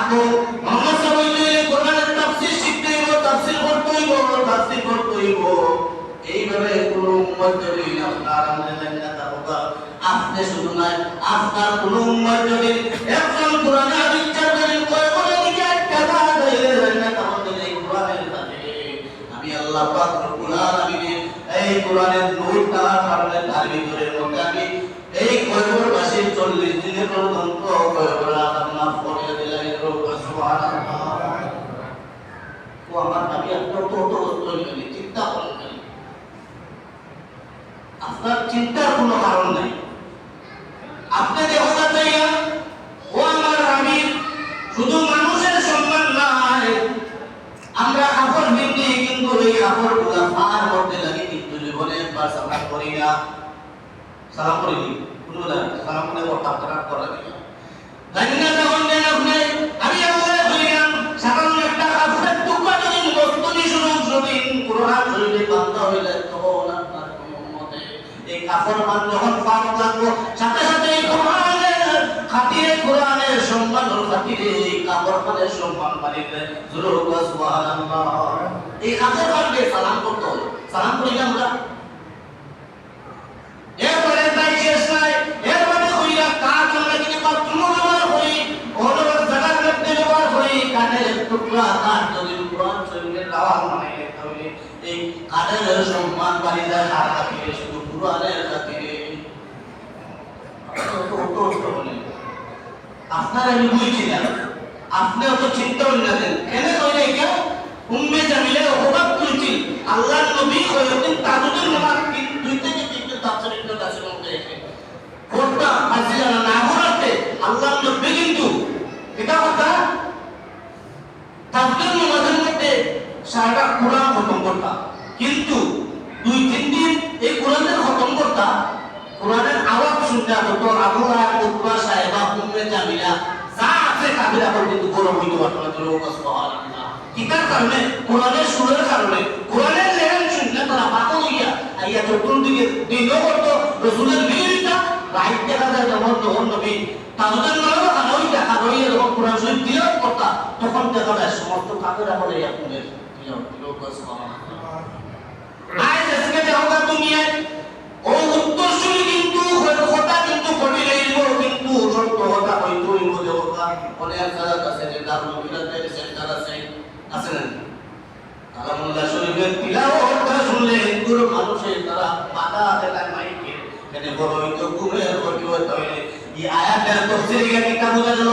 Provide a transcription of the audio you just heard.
থাকবো মোহাম্মদ সাল্লাল্লাহু কোরআনের তাফসীর শিখতে হইব, তাফসীর করতে হইব, তাফসীর করতে হইব। এইভাবে কোন উম্মত যদি আপনার আমাদের জান্নাত হবে, আপনি শুধু নয় আপনার কোন উম্মত যদি একজন কোরআনের বিচার করেন কয় বলে দিকে একটা দেয় জান্নাত আমাদের এই কোরআনের সাথে আমি আল্লাহ পাক রব্বুল আলামিন এই কোরআনের নূরটা কারণে তার ভিতরের মধ্যে আমি এই কয়বরবাসীর 40 দিনের পর্যন্ত কয়বর আযাব মাফ করে দিলাম সুবহানাল্লাহ। তো আমার নবী আপনার তো চিন্তা করেন, আপনার চিন্তার কোনো কারণ নাই। আপনাকে হঠাৎ চাইয়া ও আমার আমির শুধু মানুষের সম্মান নাই, আমরা কাপড় বিক্রি কিন্তু এই কাপড় গুলা পার করতে লাগে কিন্তু জীবনে একবার সালাম করি না, সালাম করিনি কোনো সালাম করে আপনারা করা দিই জানি না তখন আপনি আমি আল্লাহ বলিলাম সাধারণ একটা কাপড়ের টুকরা যদি বস্তুনি শুনুন কোরআন শরীফে বান্দা হইলে তখন আপনার এই কাপড় মান যখন পাক লাগবো সাথে সাথে এই কোরআনের সম্মানের খাতিরে এই কাপড় মানের সম্মান বাড়িতে জোরে বলো সুবহানাল্লাহ। এই কাপড় মানকে সালাম করতে হবে, সালাম করি না আমরা এরপরে তাই শেষ নাই, এরপরে হইয়া কাজ আমরা কিন্তু বাথরুম ব্যবহার করি, অন্যবার জায়গার মধ্যে ব্যবহার করি, কাঠের টুকরা কাঠ যদি কোরআন শরীফের দাওয়াত মানে তাহলে এই কাঠের সম্মান বাড়ি যায় আর খাতিরে শুধু কোরআনের খাতিরে। আপনারা আমি বুঝছি না, আপনিও তো চিন্তা করলেন কেন কইলে কেন উম্মে জামিলে অবাক করেছি আল্লাহর নবী কইলেন তাজুদের নামাজ দুই থেকে তিনটা তাফসীরের কাছে মধ্যে রেখে কোনটা ফাজিলা না হতে আল্লাহর নবী কিন্তু এটা কথা তাজুদের নামাজের মধ্যে সারা কোরআন খতম করতা, কিন্তু দুই তিন দিন এই কোরআনের খতম করতা, কোরআনের আওয়াজ শুনতে হতো আবুরা উতবা সাহেবা উম্মে জামিলা যা আছে কাবিরা কিন্তু গরম হইতো আপনারা তো লোক সুবহানাল্লাহ। কিতার কারণে কোরআনের সুরের কারণে কোরআনের লেন শুনলে তারা পাগল হইয়া আইয়া চতুর্থ দিকে দিনও করতো রাসূলের বিরোধিতা রাইট দেখা যায় যখন নবী তাদের নামে খানোই দেখা হইয়া যখন কোরআন শরীফ তিলাওয়াত করতা তখন দেখা যায় সমস্ত কাফেররা বলে আপনাদের লোক সুবহানাল্লাহ। আজ আজকে দেখা দুনিয়ায় ও উত্তরসূরি কিন্তু কথা কিন্তু কবি লইব কিন্তু সত্য কথা হইতো হইব দেবতা অনেক জায়গা আছে যে দারুল বিলাতে সেন্টার আছে আছে না কালামুল্লাহ শরীফের তিলাওয়াতটা শুনলে পুরো মানুষের তারা মাথা দেখায় মাইকে কেন বড় হইতো ঘুমের ক্ষতি হইতো এই আয়াতের তাফসীরে কিতাব বোঝা গেল